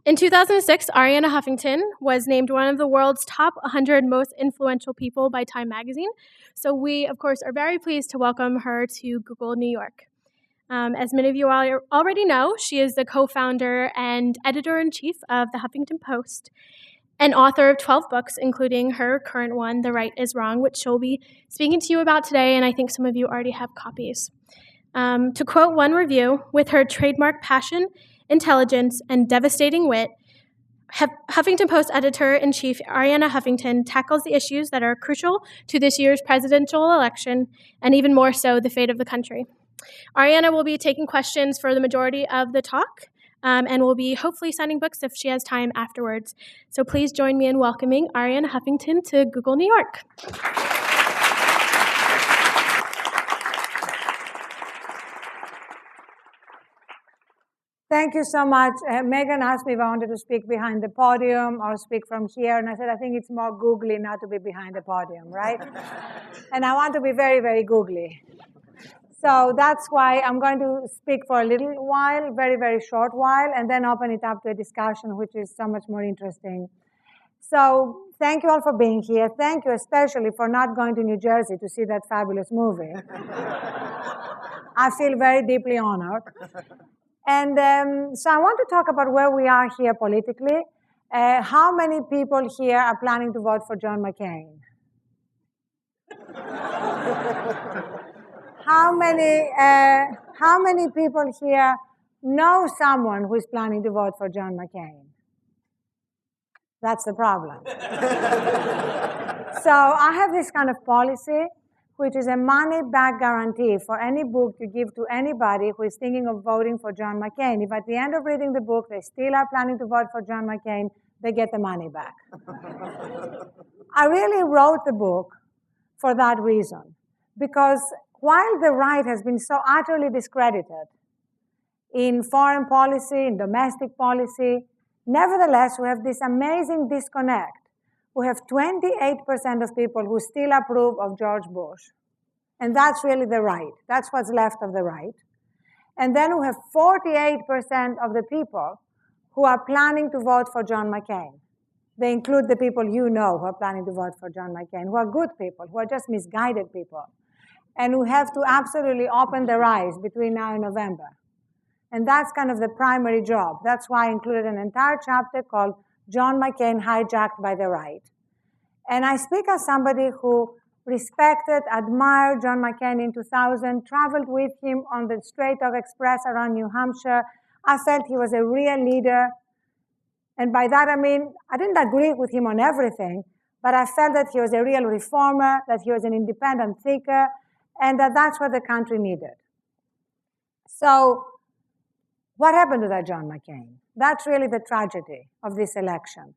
In 2006, Arianna Huffington was named one of the world's top 100 most influential people by Time magazine. So we, of course, are very pleased to welcome her to Google New York. As many of you already know, she is the co-founder and editor-in-chief of the Huffington Post and author of 12 books, including her current one, The Right is Wrong, which she'll be speaking to you about today, and I think some of you already have copies. To quote one review, with her trademark passion, intelligence, and devastating wit, Huffington Post editor-in-chief Arianna Huffington tackles the issues that are crucial to this year's presidential election, and even more so, the fate of the country. Arianna will be taking questions for the majority of the talk, and will be hopefully signing books if she has time afterwards. So please join me in welcoming Arianna Huffington to Google New York. Thank you so much. Megan asked me if I wanted to speak behind the podium or speak from here, and I said I think it's more googly not to be behind the podium, right? And I want to be very, very googly. So that's why I'm going to speak for a little while, very, very short while, and then open it up to a discussion, which is so much more interesting. So thank you all for being here. Thank you especially for not going to New Jersey to see that fabulous movie. I feel very deeply honored. And so I want to talk about where we are here politically. How many people here are planning to vote for John McCain? How many people here know someone who is planning to vote for John McCain? That's the problem. So I have this kind of policy, which is a money-back guarantee for any book you give to anybody who is thinking of voting for John McCain. If at the end of reading the book they still are planning to vote for John McCain, they get the money back. I really wrote the book for that reason, because while the right has been so utterly discredited in foreign policy, in domestic policy, nevertheless, we have this amazing disconnect. We have 28% of people who still approve of George Bush. And that's really the right. That's what's left of the right. And then we have 48% of the people who are planning to vote for John McCain. They include the people you know who are planning to vote for John McCain, who are good people, who are just misguided people, and who have to absolutely open their eyes between now and November. And that's kind of the primary job. That's why I included an entire chapter called John McCain Hijacked by the Right. And I speak as somebody who respected, admired John McCain in 2000, traveled with him on the Straight Talk Express around New Hampshire. I felt he was a real leader. And by that I mean, I didn't agree with him on everything, but I felt that he was a real reformer, that he was an independent thinker, and that that's what the country needed. So what happened to that John McCain? That's really the tragedy of this election.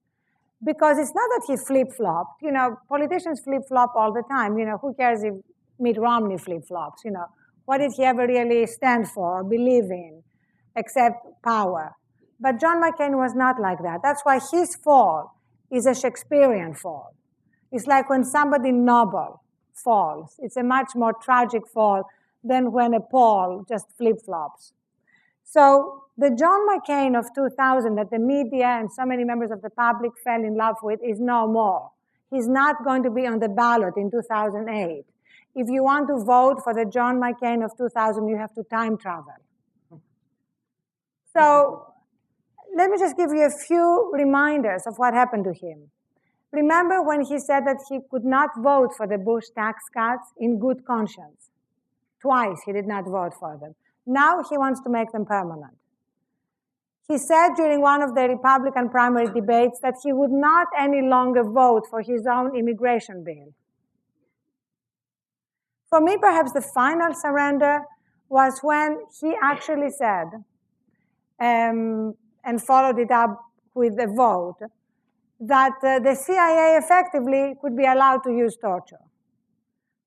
Because it's not that he flip-flopped. You know, politicians flip-flop all the time. You know, who cares if Mitt Romney flip-flops? You know, what did he ever really stand for or believe in except power? But John McCain was not like that. That's why his fall is a Shakespearean fall. It's like when somebody noble falls. It's a much more tragic fall than when a Paul just flip-flops. So the John McCain of 2000 that the media and so many members of the public fell in love with is no more. He's not going to be on the ballot in 2008. If you want to vote for the John McCain of 2000, you have to time travel. So let me just give you a few reminders of what happened to him. Remember when he said that he could not vote for the Bush tax cuts in good conscience? Twice he did not vote for them. Now he wants to make them permanent. He said during one of the Republican primary debates that he would not any longer vote for his own immigration bill. For me, perhaps the final surrender was when he actually said, and followed it up with a vote, that the CIA effectively could be allowed to use torture.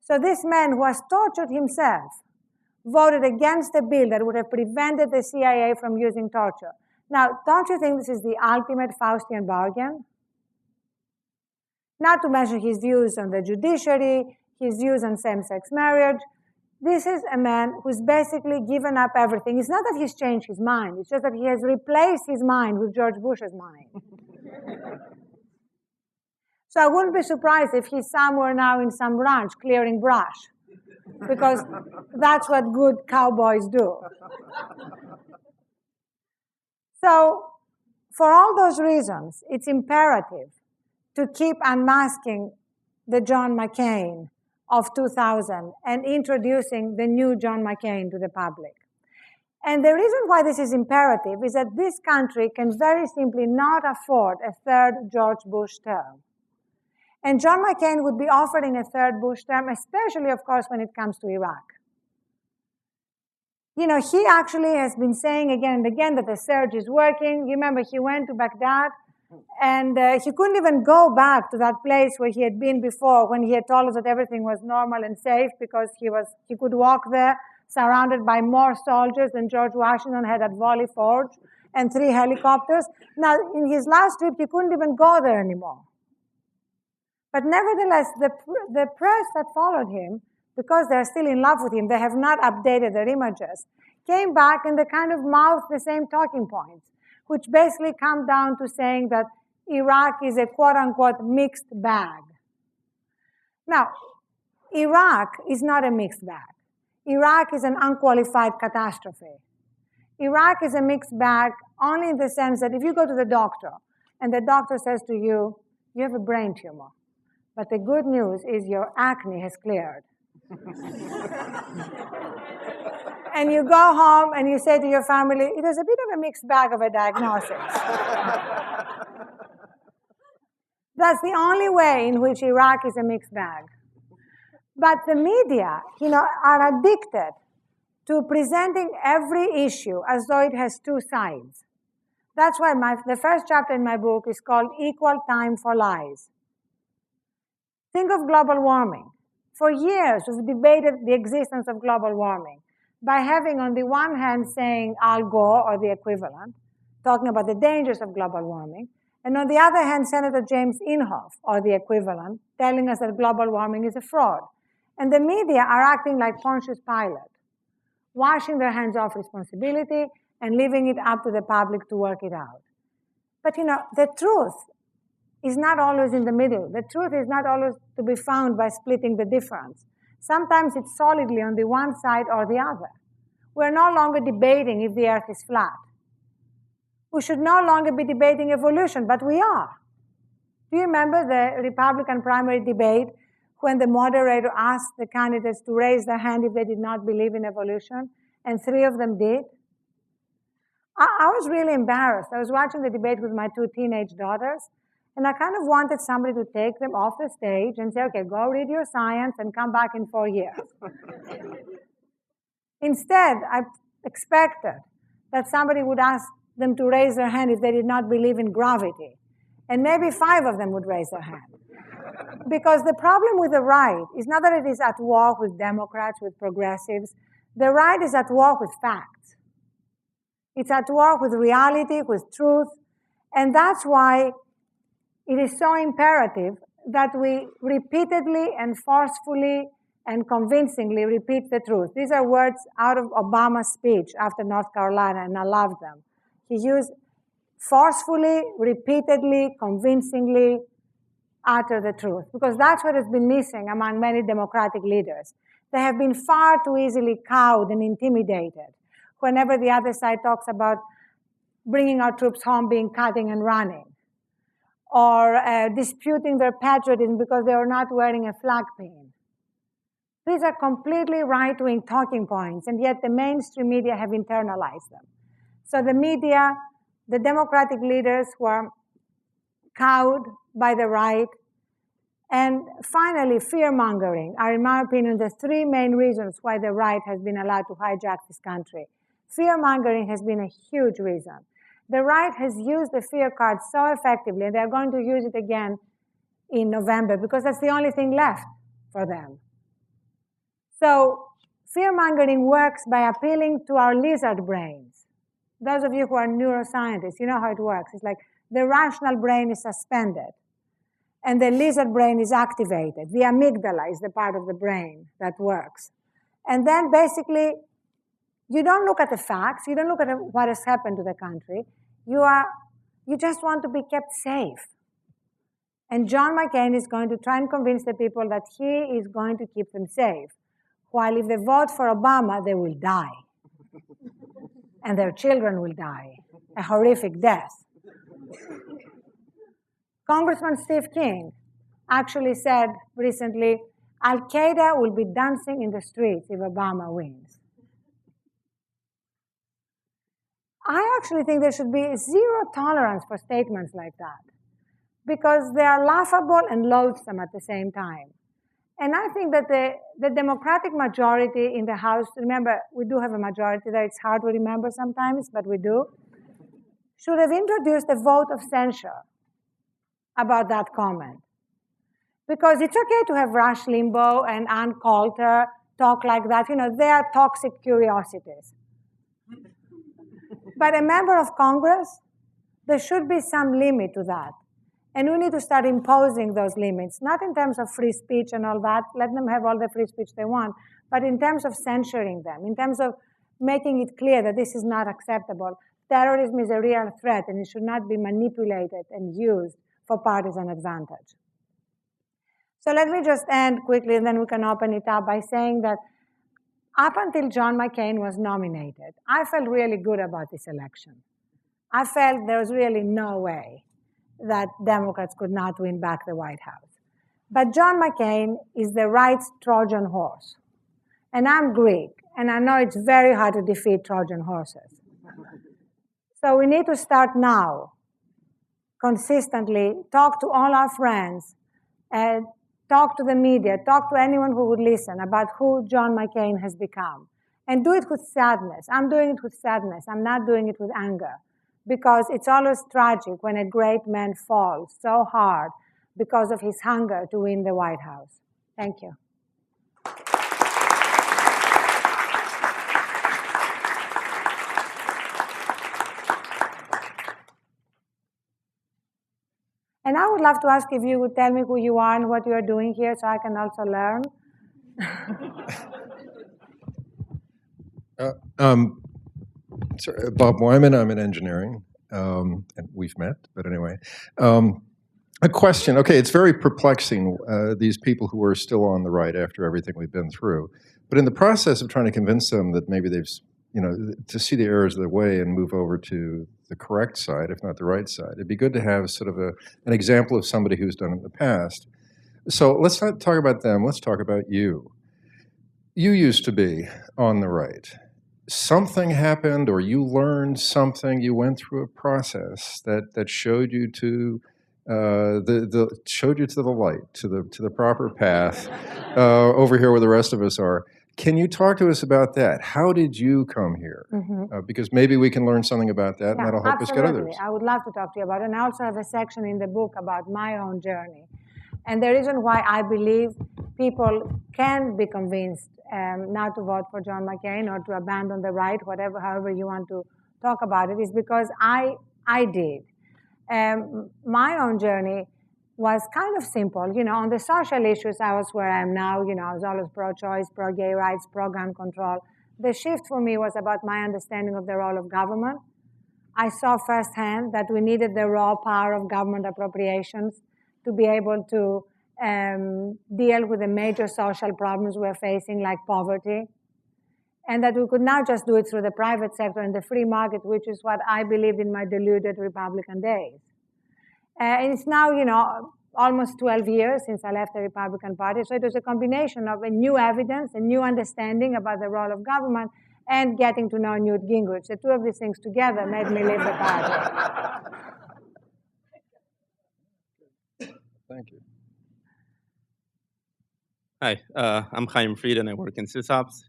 So this man who has tortured himself voted against a bill that would have prevented the CIA from using torture. Now, don't you think this is the ultimate Faustian bargain? Not to mention his views on the judiciary, his views on same-sex marriage. This is a man who's basically given up everything. It's not that he's changed his mind. It's just that he has replaced his mind with George Bush's mind. So I wouldn't be surprised if he's somewhere now in some ranch clearing brush, because that's what good cowboys do. So for all those reasons, it's imperative to keep unmasking the John McCain of 2000 and introducing the new John McCain to the public. And the reason why this is imperative is that this country can very simply not afford a third George Bush term. And John McCain would be offering a third Bush term, especially, of course, when it comes to Iraq. You know, he actually has been saying again and again that the surge is working. You remember he went to Baghdad, and he couldn't even go back to that place where he had been before when he had told us that everything was normal and safe, because he could walk there surrounded by more soldiers than George Washington had at Valley Forge and 3 helicopters. Now, in his last trip, he couldn't even go there anymore. But nevertheless, the press that followed him, because they're still in love with him, they have not updated their images, came back and they kind of mouthed the same talking points, which basically come down to saying that Iraq is a quote-unquote mixed bag. Now, Iraq is not a mixed bag. Iraq is an unqualified catastrophe. Iraq is a mixed bag only in the sense that if you go to the doctor and the doctor says to you, you have a brain tumor, but the good news is your acne has cleared. And you go home and you say to your family, it was a bit of a mixed bag of a diagnosis. That's the only way in which Iraq is a mixed bag. But the media, are addicted to presenting every issue as though it has two sides. That's why the first chapter in my book is called Equal Time for Lies. Think of global warming. For years, we've debated the existence of global warming by having, on the one hand, saying Al Gore or the equivalent, talking about the dangers of global warming, and on the other hand, Senator James Inhofe, or the equivalent, telling us that global warming is a fraud. And the media are acting like Pontius Pilate, washing their hands off responsibility and leaving it up to the public to work it out. But the truth is not always in the middle. The truth is not always to be found by splitting the difference. Sometimes it's solidly on the one side or the other. We're no longer debating if the earth is flat. We should no longer be debating evolution, but we are. Do you remember the Republican primary debate when the moderator asked the candidates to raise their hand if they did not believe in evolution, and 3 of them did? I was really embarrassed. I was watching the debate with my 2 teenage daughters, and I kind of wanted somebody to take them off the stage and say, okay, go read your science and come back in 4 years. Instead, I expected that somebody would ask them to raise their hand if they did not believe in gravity. And maybe 5 of them would raise their hand. Because the problem with the right is not that it is at war with Democrats, with progressives. The right is at war with facts. It's at war with reality, with truth. And that's why it is so imperative that we repeatedly and forcefully and convincingly repeat the truth. These are words out of Obama's speech after North Carolina, and I love them. He used forcefully, repeatedly, convincingly utter the truth, because that's what has been missing among many Democratic leaders. They have been far too easily cowed and intimidated whenever the other side talks about bringing our troops home being cutting and running, or disputing their patriotism because they are not wearing a flag pin. These are completely right-wing talking points, and yet the mainstream media have internalized them. So the media, the Democratic leaders who are cowed by the right, and finally, fear-mongering are, in my opinion, the 3 main reasons why the right has been allowed to hijack this country. Fear-mongering has been a huge reason. The right has used the fear card so effectively, and they're going to use it again in November, because that's the only thing left for them. So fear-mongering works by appealing to our lizard brains. Those of you who are neuroscientists, you know how it works. It's like the rational brain is suspended, and the lizard brain is activated. The amygdala is the part of the brain that works. And then basically, you don't look at the facts, you don't look at what has happened to the country, you just want to be kept safe. And John McCain is going to try and convince the people that he is going to keep them safe, while if they vote for Obama, they will die. And their children will die, a horrific death. Congressman Steve King actually said recently, Al-Qaeda will be dancing in the streets if Obama wins. I actually think there should be zero tolerance for statements like that, because they are laughable and loathsome at the same time. And I think that the Democratic majority in the House, remember, we do have a majority there, it's hard to remember sometimes, but we do, should have introduced a vote of censure about that comment. Because it's okay to have Rush Limbaugh and Ann Coulter talk like that. You know, they are toxic curiosities. But a member of Congress, there should be some limit to that. And we need to start imposing those limits, not in terms of free speech and all that, let them have all the free speech they want, but in terms of censoring them, in terms of making it clear that this is not acceptable. Terrorism is a real threat, and it should not be manipulated and used for partisan advantage. So let me just end quickly, and then we can open it up by saying that up until John McCain was nominated, I felt really good about this election. I felt there was really no way that Democrats could not win back the White House. But John McCain is the right Trojan horse. And I'm Greek, and I know it's very hard to defeat Trojan horses. So we need to start now, consistently, talk to all our friends, talk to the media, talk to anyone who would listen about who John McCain has become. And do it with sadness. I'm doing it with sadness. I'm not doing it with anger. Because it's always tragic when a great man falls so hard because of his hunger to win the White House. Thank you. And I would love to ask if you would tell me who you are and what you are doing here so I can also learn. Bob Wyman, I'm in engineering, and we've met, but anyway. A question, okay, it's very perplexing, these people who are still on the right after everything we've been through. But in the process of trying to convince them that maybe they've, to see the errors of their way and move over to the correct side, if not the right side, it'd be good to have sort of an example of somebody who's done it in the past. So let's not talk about them, let's talk about you. You used to be on the right. Something happened, or you learned something, you went through a process that showed you to showed you to the light, to the proper path, over here where the rest of us are. Can you talk to us about that? How did you come here? Because maybe we can learn something about that, and that'll help us get others. I would love to talk to you about it. And I also have a section in the book about my own journey. And the reason why I believe people can be convinced not to vote for John McCain or to abandon the right, however you want to talk about it, is because I did. My own journey was kind of simple. On the social issues, I was where I am now. I was always pro-choice, pro-gay rights, pro-gun control. The shift for me was about my understanding of the role of government. I saw firsthand that we needed the raw power of government appropriations to be able to deal with the major social problems we're facing, like poverty, and that we could not just do it through the private sector and the free market, which is what I believed in my deluded Republican days. And it's now, almost 12 years since I left the Republican Party, so it was a combination of a new evidence, a new understanding about the role of government, and getting to know Newt Gingrich. The two of these things together made me leave the party. Thank you. Hi, I'm Chaim Fried, and I work in SysOps.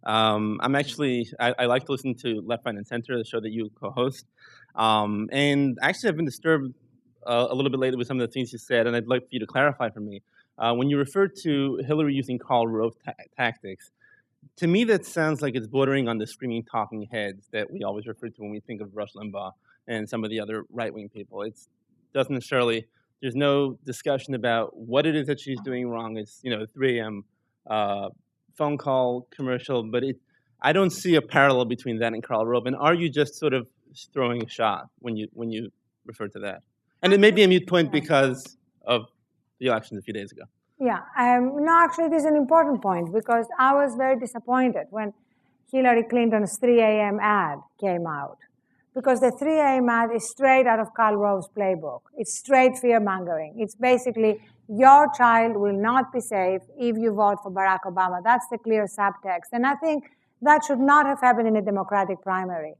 I like to listen to Left, Right, and Center, the show that you co-host. And actually, I've been disturbed a little bit lately with some of the things you said, and I'd like for you to clarify for me. When you referred to Hillary using Karl Rove tactics, to me that sounds like it's bordering on the screaming talking heads that we always refer to when we think of Rush Limbaugh and some of the other right-wing people. It doesn't necessarily, there's no discussion about what it is that she's doing wrong. It's, 3 a.m. phone call commercial, but I don't see a parallel between that and Karl Rove. And are you just sort of throwing a shot when you refer to that? And it may be a moot point because of the elections a few days ago. Yeah, no, actually, it is an important point because I was very disappointed when Hillary Clinton's 3 a.m. ad came out. Because the 3 a.m. ad is straight out of Karl Rove's playbook. It's straight fear-mongering. It's basically, your child will not be safe if you vote for Barack Obama. That's the clear subtext. And I think that should not have happened in a Democratic primary.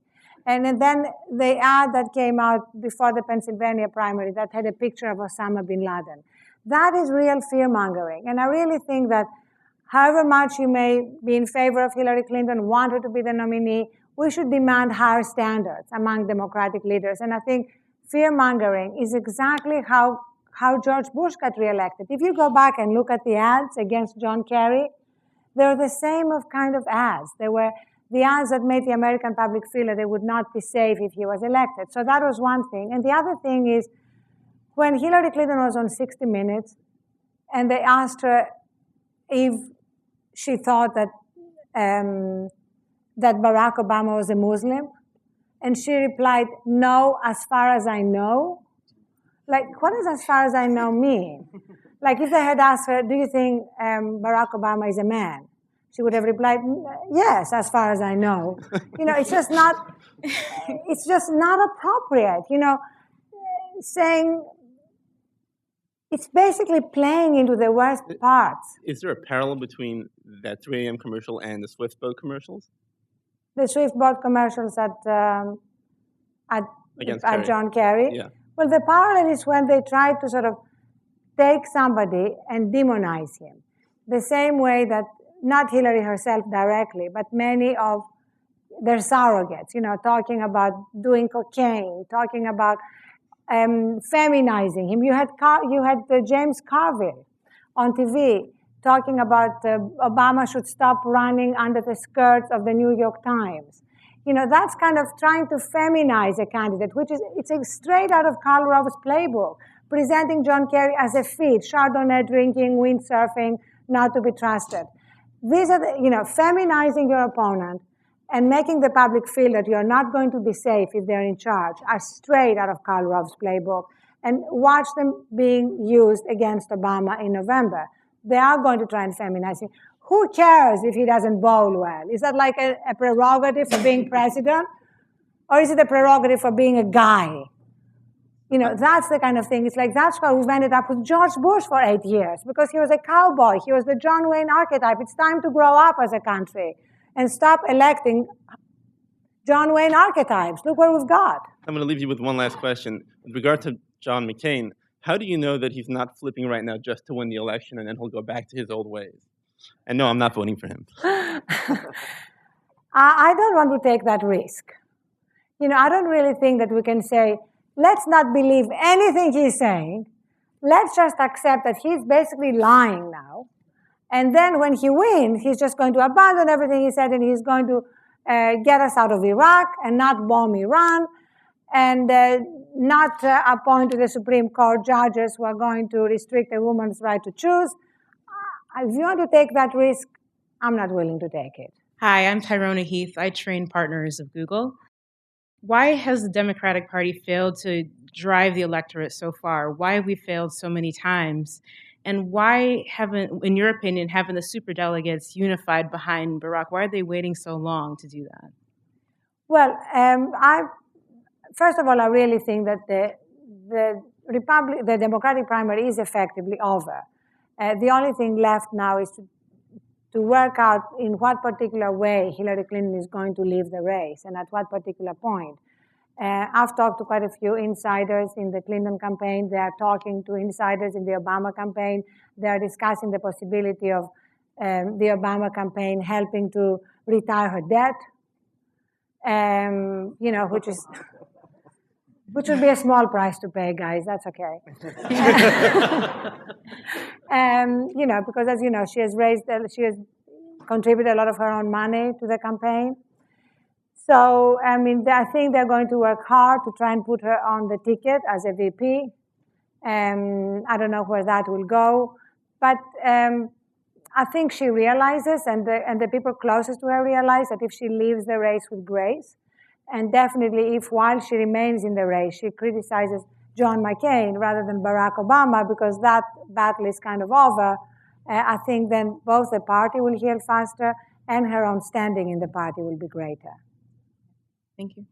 And then the ad that came out before the Pennsylvania primary that had a picture of Osama bin Laden. That is real fear-mongering. And I really think that however much you may be in favor of Hillary Clinton, want her to be the nominee, we should demand higher standards among Democratic leaders. And I think fear-mongering is exactly how George Bush got reelected. If you go back and look at the ads against John Kerry, they're the same of kind of ads. They were the ads that made the American public feel that they would not be safe if he was elected. So that was one thing. And the other thing is, when Hillary Clinton was on 60 Minutes, and they asked her if she thought that that Barack Obama was a Muslim, and she replied, "No, as far as I know." Like, what does "as far as I know" mean? Like, if they had asked her, "Do you think Barack Obama is a man?" she would have replied, "Yes, as far as I know." You know, it's just not appropriate. You know, saying. It's basically playing into the worst parts. Is there a parallel between that 3 a.m. commercial and the Swift boat commercials? The Swift boat commercials at John Kerry? Yeah. Well, the parallel is when they try to sort of take somebody and demonize him. The same way that, not Hillary herself directly, but many of their surrogates, you know, talking about doing cocaine, talking about feminizing him. You had James Carville on TV talking about Obama should stop running under the skirts of the New York Times. You know, that's kind of trying to feminize a candidate, which is straight out of Karl Rove's playbook, presenting John Kerry as a fit, Chardonnay drinking, windsurfing, not to be trusted. These are feminizing your opponent and making the public feel that you're not going to be safe if they're in charge are straight out of Karl Rove's playbook. And watch them being used against Obama in November. They are going to try and feminize him. Who cares if he doesn't bowl well? Is that like a prerogative for being president? Or is it a prerogative for being a guy? You know, that's the kind of thing. It's like, that's why we've ended up with George Bush for 8 years, because he was a cowboy. He was the John Wayne archetype. It's time to grow up as a country and stop electing John Wayne archetypes. Look what we've got. I'm going to leave you with one last question. With regard to John McCain, how do you know that he's not flipping right now just to win the election and then he'll go back to his old ways? And no, I'm not voting for him. I don't want to take that risk. You know, I don't really think that we can say, let's not believe anything he's saying. Let's just accept that he's basically lying now. And then when he wins, he's just going to abandon everything he said, and he's going to get us out of Iraq and not bomb Iran and not appoint to the Supreme Court judges who are going to restrict a woman's right to choose. If you want to take that risk, I'm not willing to take it. Hi, I'm Tyrona Heath. I train partners of Google. Why has the Democratic Party failed to drive the electorate so far? Why have we failed so many times? And why haven't, in your opinion, haven't the superdelegates unified behind Barack? Why are they waiting so long to do that? Well, first of all, I really think that the Democratic primary is effectively over. The only thing left now is to work out in what particular way Hillary Clinton is going to leave the race and at what particular point. I've talked to quite a few insiders in the Clinton campaign. They are talking to insiders in the Obama campaign. They are discussing the possibility of the Obama campaign helping to retire her debt, which would be a small price to pay, guys. That's okay. Because as you know, she has contributed a lot of her own money to the campaign. So, I mean, I think they're going to work hard to try and put her on the ticket as a VP. I don't know where that will go. But I think she realizes, and the people closest to her realize, that if she leaves the race with grace, and definitely if while she remains in the race, she criticizes John McCain rather than Barack Obama, because that battle is kind of over, I think then both the party will heal faster and her own standing in the party will be greater. Thank you.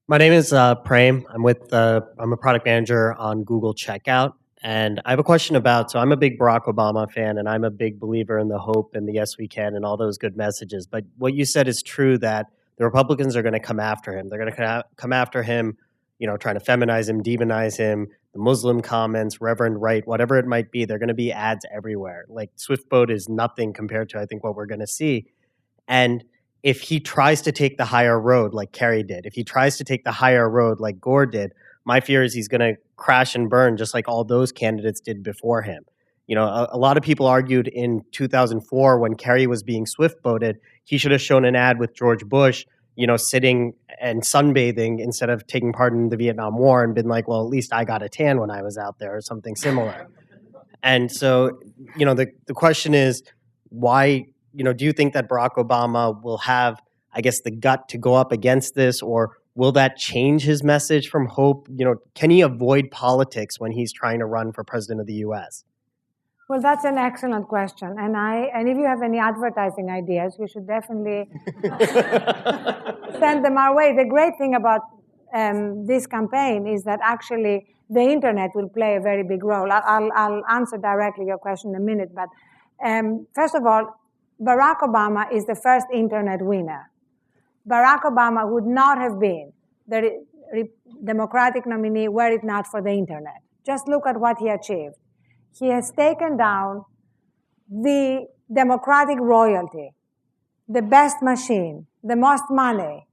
My name is Prem. I'm a product manager on Google Checkout. And I have a question so I'm a big Barack Obama fan, and I'm a big believer in the hope and the yes we can and all those good messages. But what you said is true, that the Republicans are going to come after him. They're going to come after him, trying to feminize him, demonize him, the Muslim comments, Reverend Wright, whatever it might be. They're going to be ads everywhere. Like Swift Boat is nothing compared to, I think, what we're going to see. And if he tries to take the higher road like Kerry did, if he tries to take the higher road like Gore did, my fear is he's going to crash and burn just like all those candidates did before him. A lot of people argued in 2004 when Kerry was being swift-boated, he should have shown an ad with George Bush, sitting and sunbathing instead of taking part in the Vietnam War, and been like, well, at least I got a tan when I was out there, or something similar. And so, the question is, why, do you think that Barack Obama will have, I guess, the gut to go up against this, or will that change his message from hope? Can he avoid politics when he's trying to run for president of the U.S.? Well, that's an excellent question. And if you have any advertising ideas, you should definitely send them our way. The great thing about this campaign is that actually the internet will play a very big role. I'll answer directly your question in a minute. But first of all, Barack Obama is the first internet winner. Barack Obama would not have been the Democratic nominee were it not for the internet. Just look at what he achieved. He has taken down the Democratic royalty, the best machine, the most money,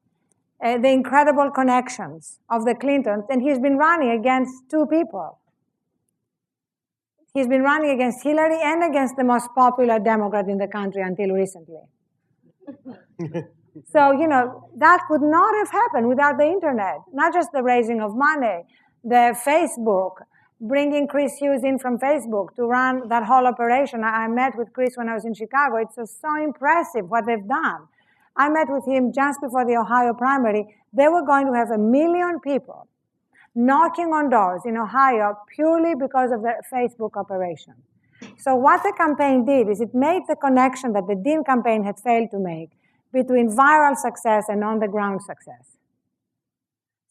the incredible connections of the Clintons, and he's been running against two people. He's been running against Hillary and against the most popular Democrat in the country until recently. So, that could not have happened without the internet. Not just the raising of money, the Facebook, bringing Chris Hughes in from Facebook to run that whole operation. I met with Chris when I was in Chicago. It's just so impressive what they've done. I met with him just before the Ohio primary. They were going to have 1 million people knocking on doors in Ohio purely because of the Facebook operation. So what the campaign did is it made the connection that the Dean campaign had failed to make between viral success and on-the-ground success.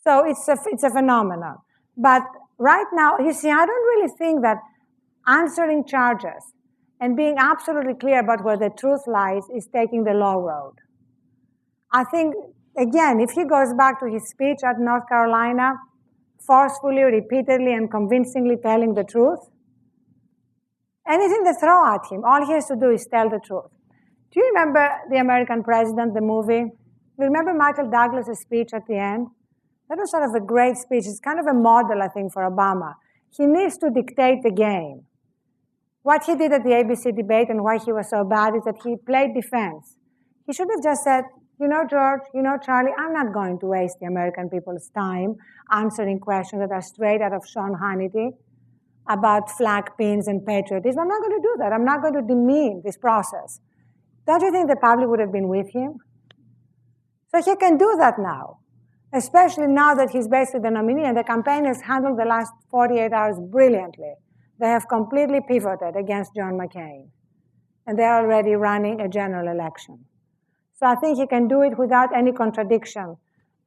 So it's a phenomenon. But right now, you see, I don't really think that answering charges and being absolutely clear about where the truth lies is taking the low road. I think, again, if he goes back to his speech at North Carolina, forcefully, repeatedly, and convincingly telling the truth, anything they throw at him, all he has to do is tell the truth. Do you remember The American President, the movie? You remember Michael Douglas's speech at the end? That was sort of a great speech. It's kind of a model, I think, for Obama. He needs to dictate the game. What he did at the ABC debate and why he was so bad is that he played defense. He should have just said, George, Charlie, I'm not going to waste the American people's time answering questions that are straight out of Sean Hannity about flag pins and patriotism. I'm not going to do that. I'm not going to demean this process. Don't you think the public would have been with him? So he can do that now, especially now that he's basically the nominee, and the campaign has handled the last 48 hours brilliantly. They have completely pivoted against John McCain, and they're already running a general election. So I think he can do it without any contradiction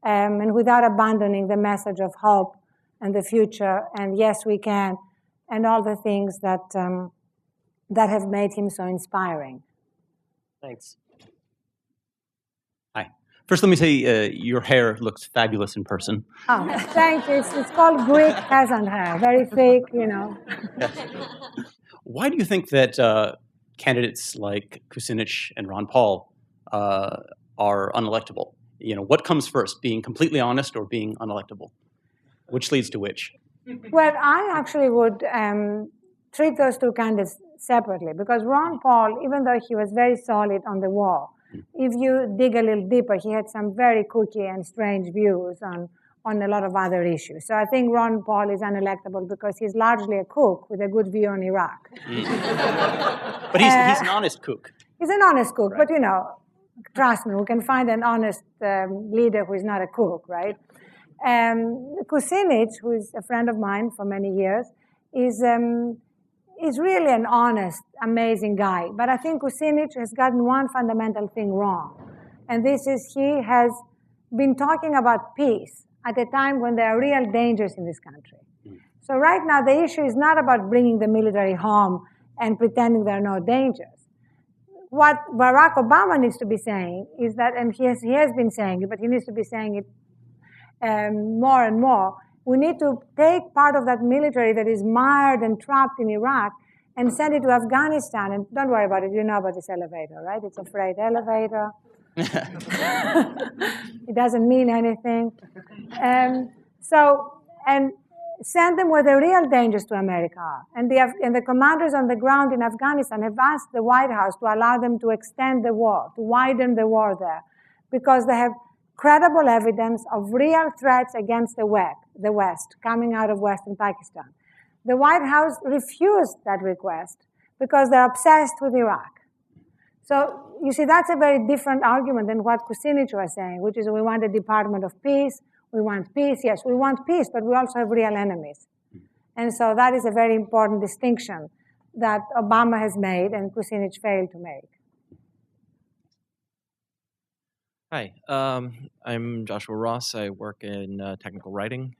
and without abandoning the message of hope and the future and yes, we can, and all the things that have made him so inspiring. Thanks. Hi. First, let me say your hair looks fabulous in person. Oh, thank you. It's called Greek peasant hair, very thick, Why do you think that candidates like Kucinich and Ron Paul are unelectable? What comes first, being completely honest or being unelectable? Which leads to which? Well, I actually would treat those two candidates separately, because Ron Paul, even though he was very solid on the wall, if you dig a little deeper, he had some very kooky and strange views on a lot of other issues. So I think Ron Paul is unelectable because he's largely a cook with a good view on Iraq. But he's an honest cook. He's an honest cook, Right. but trust me, we can find an honest leader who is not a cook, right? Kucinich, who is a friend of mine for many years, is really an honest, amazing guy. But I think Kucinich has gotten one fundamental thing wrong. And this is he has been talking about peace at a time when there are real dangers in this country. So right now, the issue is not about bringing the military home and pretending there are no dangers. What Barack Obama needs to be saying is that, and he has been saying it, but he needs to be saying it more and more, we need to take part of that military that is mired and trapped in Iraq and send it to Afghanistan. And don't worry about it, you know about this elevator, right? It's a freight elevator. It doesn't mean anything. And send them where the real dangers to America are. And the commanders on the ground in Afghanistan have asked the White House to allow them to extend the war, to widen the war there, because they have credible evidence of real threats against the West coming out of Western Pakistan. The White House refused that request because they're obsessed with Iraq. So you see, that's a very different argument than what Kucinich was saying, which is we want a Department of Peace. We want peace. Yes, we want peace, but we also have real enemies. And so that is a very important distinction that Obama has made and Kucinich failed to make. Hi, I'm Joshua Ross. I work in technical writing.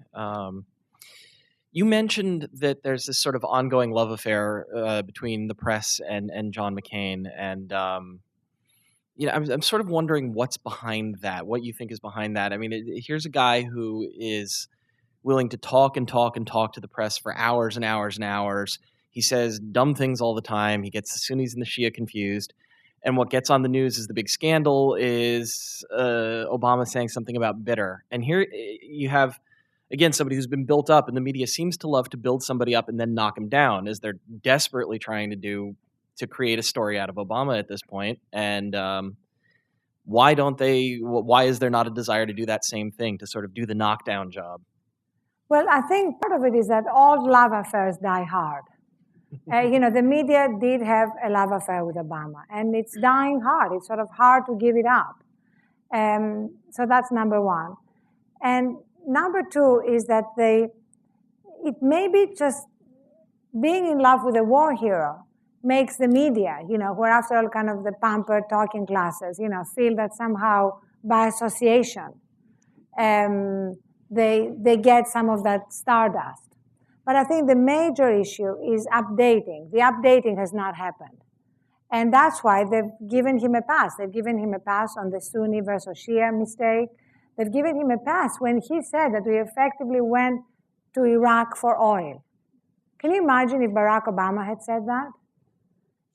You mentioned that there's this sort of ongoing love affair between the press and John McCain, and I'm sort of wondering what's behind that. What you think is behind that? I mean, here's a guy who is willing to talk and talk and talk to the press for hours and hours and hours. He says dumb things all the time. He gets the Sunnis and the Shia confused. And what gets on the news is the big scandal is Obama saying something about bitter. And here you have, again, somebody who's been built up, and the media seems to love to build somebody up and then knock him down, as they're desperately trying to do to create a story out of Obama at this point. And why is there not a desire to do that same thing, to sort of do the knockdown job? Well, I think part of it is that all love affairs die hard. The media did have a love affair with Obama, and it's dying hard. It's sort of hard to give it up. So that's number one. And number two is that it may be just being in love with a war hero makes the media, who are after all kind of the pampered talking classes, feel that somehow by association they get some of that stardust. But I think the major issue is updating. The updating has not happened. And that's why they've given him a pass. They've given him a pass on the Sunni versus Shia mistake. They've given him a pass when he said that we effectively went to Iraq for oil. Can you imagine if Barack Obama had said that?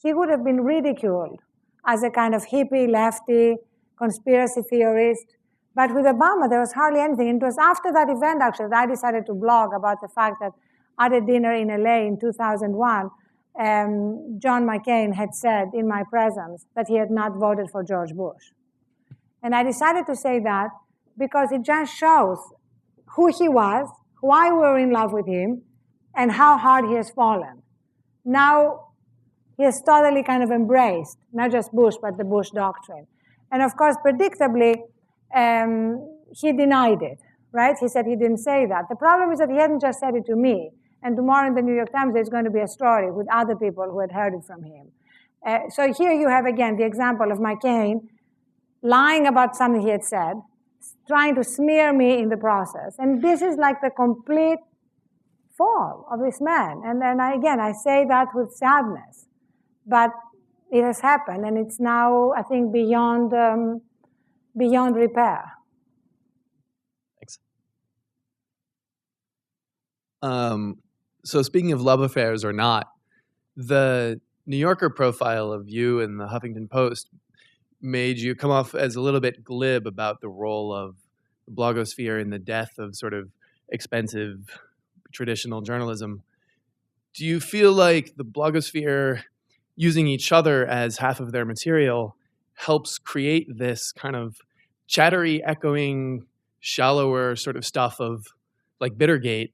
He would have been ridiculed as a kind of hippie, lefty, conspiracy theorist. But with Obama, there was hardly anything. And it was after that event, actually, that I decided to blog about the fact that at a dinner in LA in 2001, John McCain had said in my presence that he had not voted for George Bush. And I decided to say that because it just shows who he was, why we were in love with him, and how hard he has fallen. Now, he has totally kind of embraced, not just Bush, but the Bush doctrine. And of course, predictably, he denied it, right? He said he didn't say that. The problem is that he hadn't just said it to me. And tomorrow in the New York Times, there's going to be a story with other people who had heard it from him. So here you have, again, the example of McCain lying about something he had said, trying to smear me in the process. And this is like the complete fall of this man. And then, I say that with sadness. But it has happened, and it's now, I think, beyond repair. Thanks. So speaking of love affairs or not, the New Yorker profile of you in the Huffington Post made you come off as a little bit glib about the role of the blogosphere in the death of sort of expensive traditional journalism. Do you feel like the blogosphere using each other as half of their material helps create this kind of chattery, echoing shallower sort of stuff of like Bittergate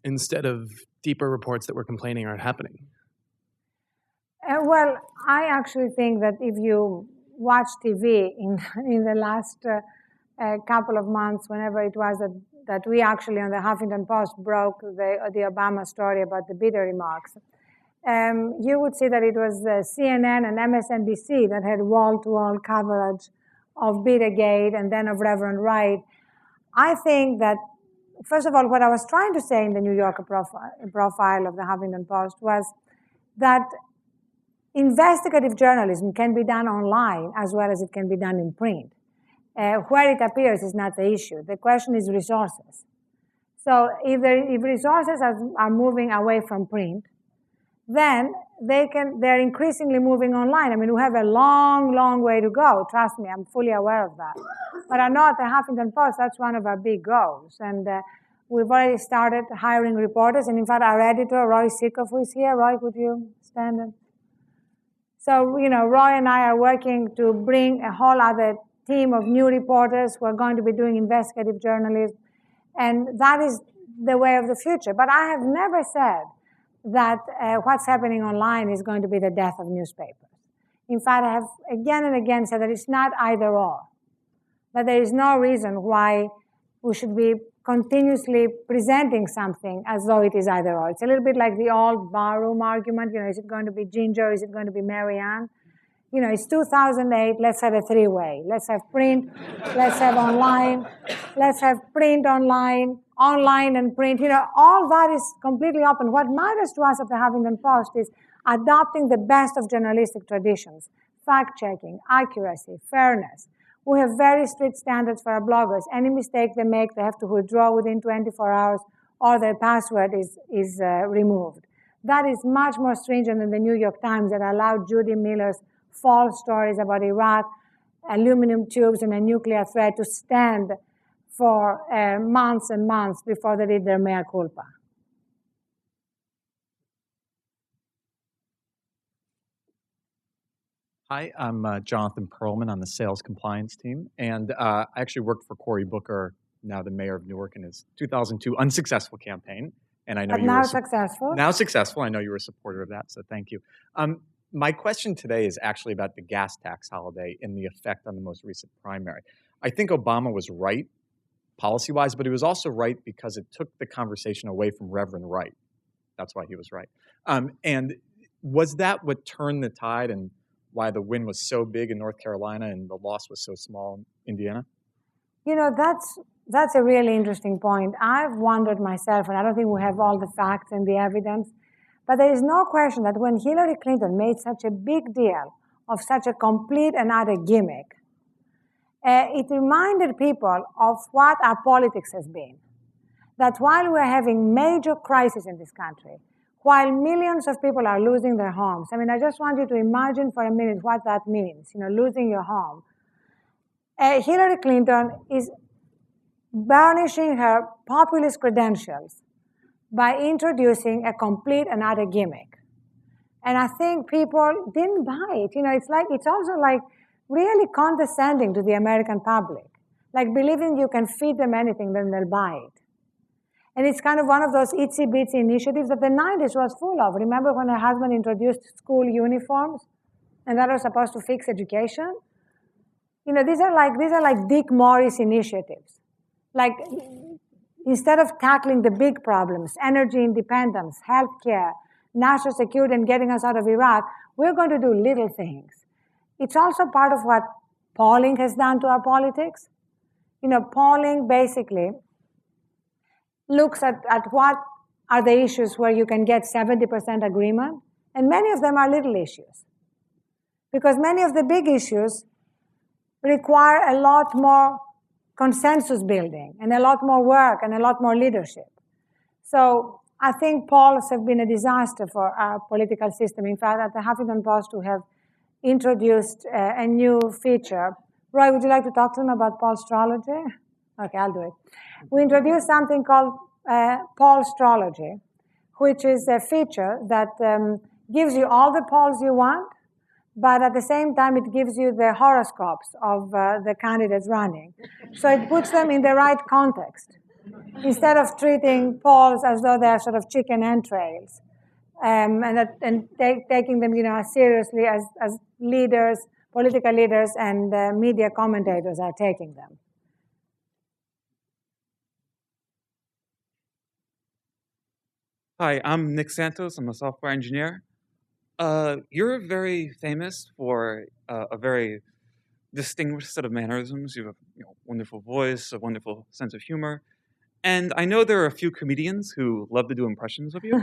instead of deeper reports that we're complaining aren't happening? Well, I actually think that if you watch TV in the last couple of months, whenever it was that we actually on the Huffington Post broke the Obama story about the bitter remarks, you would see that it was CNN and MSNBC that had wall-to-wall coverage of Bittergate and then of Reverend Wright. I think that, first of all, what I was trying to say in the New Yorker profile of the Huffington Post was that investigative journalism can be done online as well as it can be done in print. Where it appears is not the issue. The question is resources. So if resources are moving away from print, then they're increasingly moving online. I mean, we have a long, long way to go. Trust me, I'm fully aware of that. But I know at the Huffington Post, that's one of our big goals. And we've already started hiring reporters. And in fact, our editor, Roy Sikoff, who is here. Roy, could you stand in? So, Roy and I are working to bring a whole other team of new reporters who are going to be doing investigative journalism. And that is the way of the future. But I have never said that what's happening online is going to be the death of newspapers. In fact, I have again and again said that it's not either or, that there is no reason why we should be continuously presenting something as though it is either or. It's a little bit like the old barroom argument, is it going to be Ginger, is it going to be Marianne? It's 2008, let's have a three-way. Let's have print, let's have online, let's have print online and print. All that is completely open. What matters to us at the Huffington Post is adopting the best of journalistic traditions, fact-checking, accuracy, fairness. We have very strict standards for our bloggers. Any mistake they make, they have to withdraw within 24 hours or their password is removed. That is much more stringent than the New York Times that allowed Judy Miller's false stories about Iraq, aluminum tubes, and a nuclear threat to stand for months and months before they did their mea culpa. Hi, I'm Jonathan Perlman on the sales compliance team, and I actually worked for Cory Booker, now the mayor of Newark, in his 2002 unsuccessful campaign. And I know but now successful. Now successful. I know you were a supporter of that, so thank you. My question today is actually about the gas tax holiday and the effect on the most recent primary. I think Obama was right policy-wise, but he was also right because it took the conversation away from Reverend Wright. That's why he was right. And was that what turned the tide and why the win was so big in North Carolina and the loss was so small in Indiana? That's a really interesting point. I've wondered myself, and I don't think we have all the facts and the evidence, but there is no question that when Hillary Clinton made such a big deal of such a complete and utter gimmick, it reminded people of what our politics has been. That while we're having major crises in this country, while millions of people are losing their homes, I just want you to imagine for a minute what that means, losing your home. Hillary Clinton is burnishing her populist credentials by introducing a complete and utter gimmick. And I think people didn't buy it. It's also like really condescending to the American public, like believing you can feed them anything, then they'll buy it. And it's kind of one of those itsy-bitsy initiatives that the 90s was full of. Remember when her husband introduced school uniforms, and that was supposed to fix education? These are like Dick Morris initiatives. Like, instead of tackling the big problems, energy independence, healthcare, national security, and getting us out of Iraq, we're going to do little things. It's also part of what polling has done to our politics. Polling basically looks at what are the issues where you can get 70% agreement, and many of them are little issues. Because many of the big issues require a lot more consensus building and a lot more work and a lot more leadership. So I think polls have been a disaster for our political system. In fact, at the Huffington Post, we have introduced a new feature. Roy, would you like to talk to them about pollstrology? Okay, I'll do it. We introduced something called pollstrology, which is a feature that gives you all the polls you want, but at the same time, it gives you the horoscopes of the candidates running. So it puts them in the right context, instead of treating polls as though they're sort of chicken entrails, and taking them, as seriously as leaders, political leaders, and media commentators are taking them. Hi, I'm Nick Santos. I'm a software engineer. You're very famous for a very distinguished set of mannerisms. You have a wonderful voice, a wonderful sense of humor. And I know there are a few comedians who love to do impressions of you.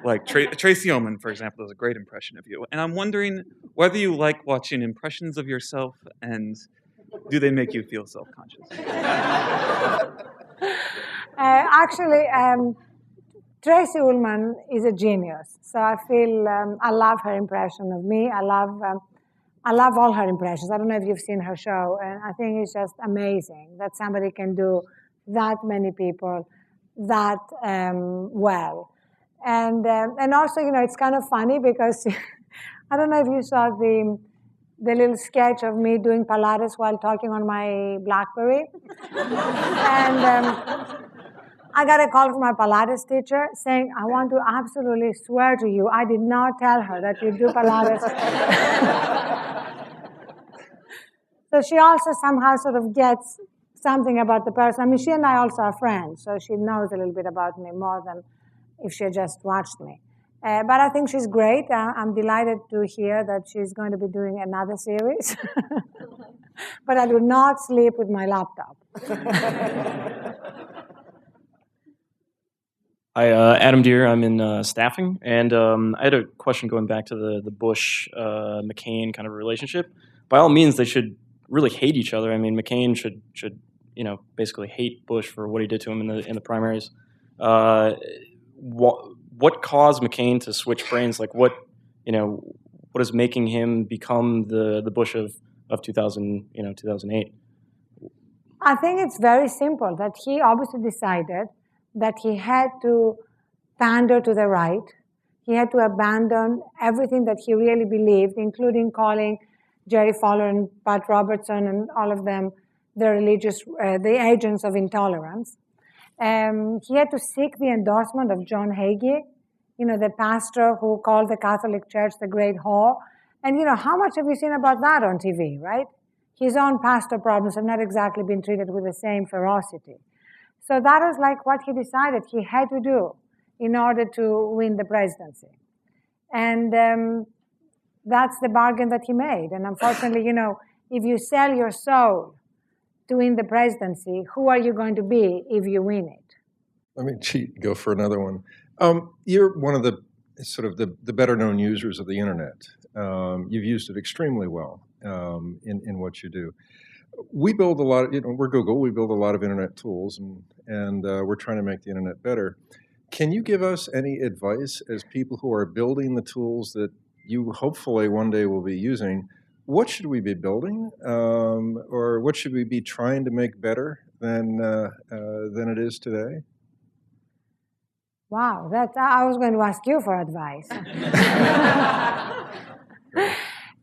Like Tracy Ullman, for example, does a great impression of you. And I'm wondering whether you like watching impressions of yourself, and do they make you feel self-conscious? Actually, Tracy Ullman is a genius. So I feel I love her impression of me. I love all her impressions. I don't know if you've seen her show, and I think it's just amazing that somebody can do that many people that well. And also, it's kind of funny because I don't know if you saw the little sketch of me doing Pilates while talking on my BlackBerry. And I got a call from my Pilates teacher saying, I want to absolutely swear to you, I did not tell her that you do Pilates. So she also somehow sort of gets something about the person. I mean, she and I also are friends, so she knows a little bit about me more than if she had just watched me. But I think she's great. I'm delighted to hear that she's going to be doing another series. But I do not sleep with my laptop. Hi, Adam Deere. I'm in staffing, and I had a question going back to the Bush McCain kind of relationship. By all means, they should really hate each other. I mean, McCain should basically hate Bush for what he did to him in the primaries. What caused McCain to switch brains? Like what is making him become the Bush of 2008? I think it's very simple, that he obviously decided that he had to pander to the right. He had to abandon everything that he really believed, including calling Jerry Fowler and Pat Robertson and all of them the agents of intolerance. He had to seek the endorsement of John Hagee, the pastor who called the Catholic Church the Great Whore. And how much have you seen about that on TV, right? His own pastor problems have not exactly been treated with the same ferocity. So that is like what he decided he had to do in order to win the presidency. And that's the bargain that he made. And unfortunately, if you sell your soul to win the presidency, who are you going to be if you win it? Let me go for another one. You're one of the sort of the better known users of the internet. You've used it extremely well in what you do. We build a lot of, we're Google, we build a lot of internet tools, and we're trying to make the internet better. Can you give us any advice as people who are building the tools that you hopefully one day will be using? What should we be building, or what should we be trying to make better than it is today? Wow, I was going to ask you for advice.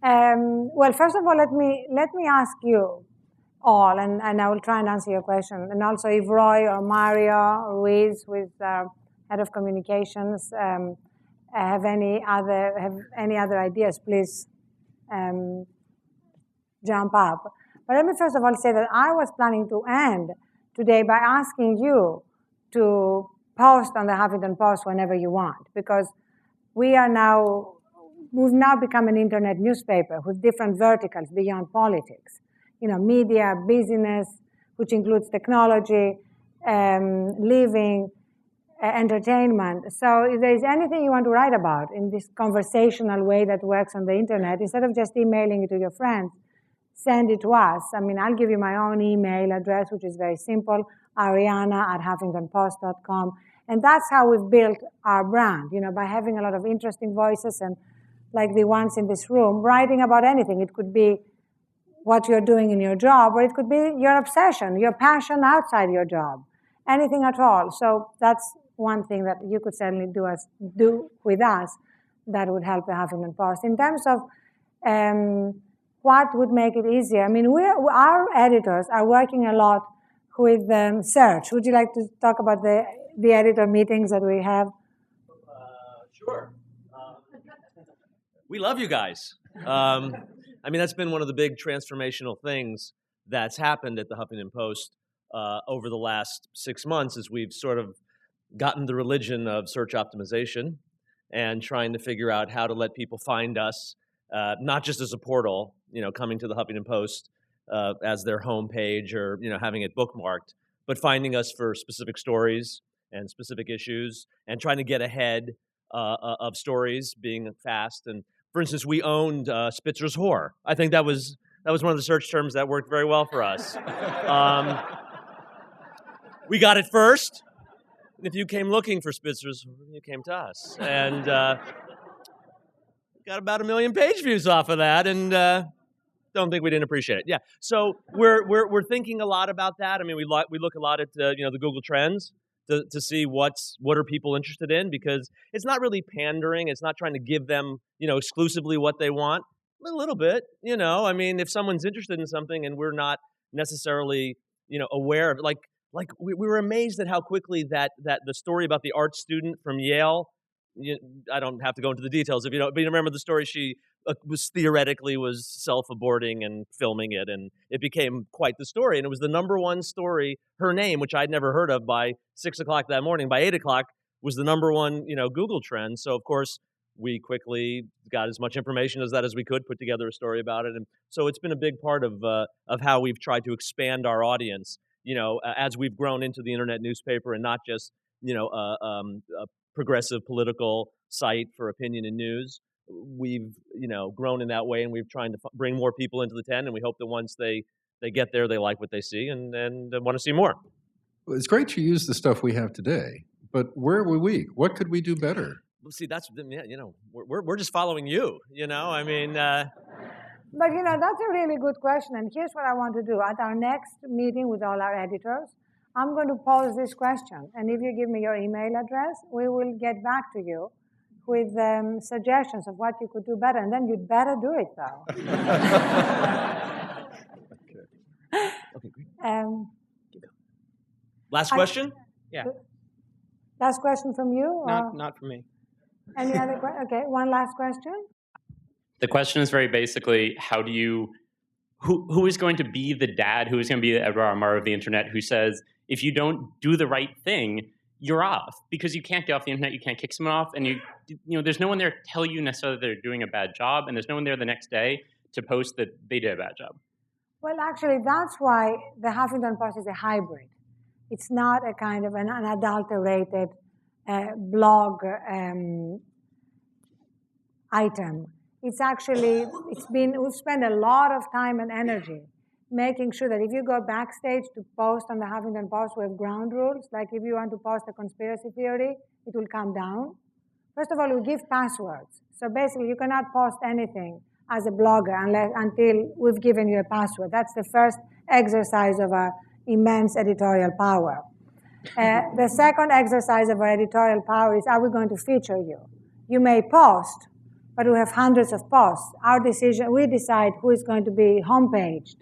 Well, first of all, let me ask you all, and I will try and answer your question. And also, if Roy or Mario Ruiz, who is head of communications, have any other ideas, please jump up. But let me first of all say that I was planning to end today by asking you to post on the Huffington Post whenever you want, because we've now become an internet newspaper with different verticals beyond politics. Media, business, which includes technology, living, entertainment. So if there is anything you want to write about in this conversational way that works on the internet, instead of just emailing it to your friends, send it to us. I mean, I'll give you my own email address, which is very simple, arianna@huffingtonpost.com. And that's how we've built our brand, by having a lot of interesting voices and like the ones in this room, writing about anything. It could be what you're doing in your job, or it could be your obsession, your passion outside your job, anything at all. So that's one thing that you could certainly do with us that would help the Huffington Post. In terms of what would make it easier? I mean, our editors are working a lot with search. Would you like to talk about the editor meetings that we have? Sure. We love you guys. I mean, that's been one of the big transformational things that's happened at the Huffington Post over the last 6 months, is we've sort of gotten the religion of search optimization and trying to figure out how to let people find us, not just as a portal, coming to the Huffington Post as their homepage or, having it bookmarked, but finding us for specific stories and specific issues and trying to get ahead of stories, being fast. And for instance, we owned Spitzer's whore. I think that was one of the search terms that worked very well for us. We got it first. And if you came looking for Spitzer's, you came to us. And got about 1 million page views off of that, and don't think we didn't appreciate it. Yeah, so we're thinking a lot about that. I mean, we look a lot at the Google Trends to see what are people interested in, because it's not really pandering. It's not trying to give them exclusively what they want. A little bit, I mean, if someone's interested in something and we're not necessarily aware of it, like we were amazed at how quickly that the story about the art student from Yale. I don't have to go into the details if you don't, but you remember the story. She was self-aborting and filming it, and it became quite the story. And it was the #1 story. Her name, which I'd never heard of, by 6 o'clock that morning, by 8 o'clock was the #1 Google trend. So of course we quickly got as much information as we could, put together a story about it, and so it's been a big part of how we've tried to expand our audience. As we've grown into the internet newspaper and not just a progressive political site for opinion and news, we've grown in that way, and we've tried to bring more people into the tent, and we hope that once they get there, they like what they see and want to see more. Well, it's great to use the stuff we have today, but where were we? What could we do better? Well, see, that's we're just following you. I mean. But that's a really good question, and here's what I want to do. At our next meeting with all our editors, I'm going to pose this question, and if you give me your email address, we will get back to you with suggestions of what you could do better, and then you'd better do it, though. Okay, great. Last question? Yeah. Last question from you? Not from me. Any other questions? Okay, one last question. The question is very basically, who is going to be the dad, who is going to be the Edward R. Murrow of the internet, who says, if you don't do the right thing, you're off, because you can't get off the internet, you can't kick someone off, and there's no one there to tell you necessarily they're doing a bad job, and there's no one there the next day to post that they did a bad job. Well, actually, that's why the Huffington Post is a hybrid. It's not a kind of an unadulterated blog item. It's actually, we've spent a lot of time and energy making sure that if you go backstage to post on the Huffington Post, we have ground rules. Like if you want to post a conspiracy theory, it will come down. First of all, we give passwords. So basically, you cannot post anything as a blogger until we've given you a password. That's the first exercise of our immense editorial power. The second exercise of our editorial power is, are we going to feature you? You may post, but we have hundreds of posts. Our decision, we decide who is going to be homepaged,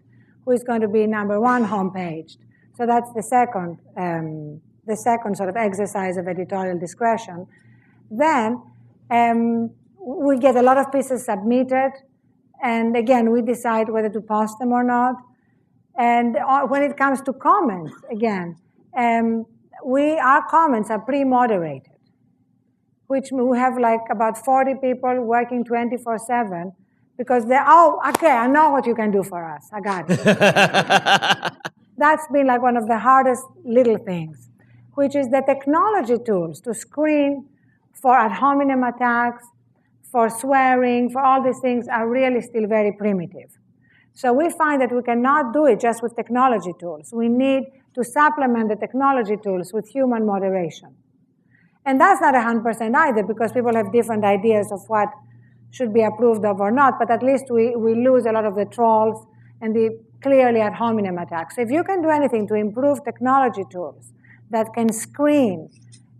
who is going to be #1 homepaged. So that's the second sort of exercise of editorial discretion. Then we get a lot of pieces submitted, and again, we decide whether to post them or not. And when it comes to comments, again, our comments are pre-moderated, which we have like about 40 people working 24/7, because okay, I know what you can do for us. I got it. That's been like one of the hardest little things, which is the technology tools to screen for ad hominem attacks, for swearing, for all these things are really still very primitive. So we find that we cannot do it just with technology tools. We need to supplement the technology tools with human moderation. And that's not 100% either, because people have different ideas of what should be approved of or not, but at least we lose a lot of the trolls and the clearly ad hominem attacks. So if you can do anything to improve technology tools that can screen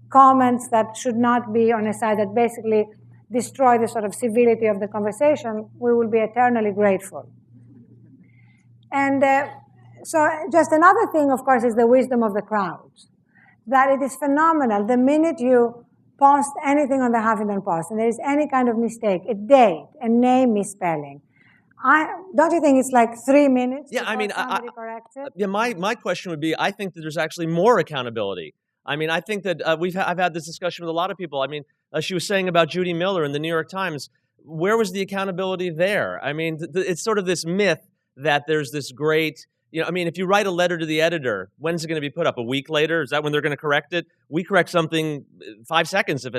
comments that should not be on a site, that basically destroy the sort of civility of the conversation, we will be eternally grateful. And so just another thing, of course, is the wisdom of the crowds. That it is phenomenal. The minute you post anything on the Huffington Post and there is any kind of mistake, a date, a name misspelling, don't you think it's like 3 minutes Yeah, I mean, somebody corrects it? yeah, my question would be, I think that there's actually more accountability. I mean, I think that I've had this discussion with a lot of people. I mean, she was saying about Judy Miller in the New York Times. Where was the accountability there? I mean, it's sort of this myth that there's this great, I mean, if you write a letter to the editor, when's it going to be put up? A week later? Is that when they're going to correct it? We correct something 5 seconds if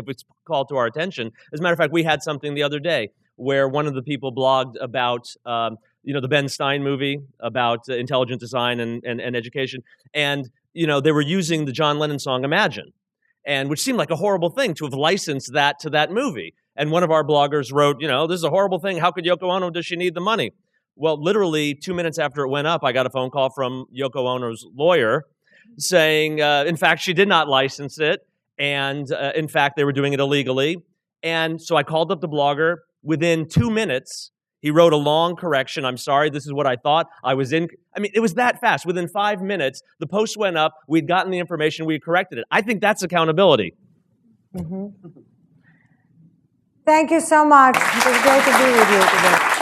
it's called to our attention. As a matter of fact, we had something the other day where one of the people blogged about the Ben Stein movie about intelligent design and education, and they were using the John Lennon song Imagine, and which seemed like a horrible thing to have licensed that to that movie. And one of our bloggers wrote, this is a horrible thing. How could Yoko Ono? Does she need the money? Well, literally 2 minutes after it went up, I got a phone call from Yoko Ono's lawyer saying, in fact, she did not license it, and in fact, they were doing it illegally. And so I called up the blogger. Within 2 minutes, he wrote a long correction. I'm sorry, this is what I thought. I mean, it was that fast. Within 5 minutes, the post went up. We'd gotten the information. We corrected it. I think that's accountability. Mm-hmm. Thank you so much. It was great to be with you today.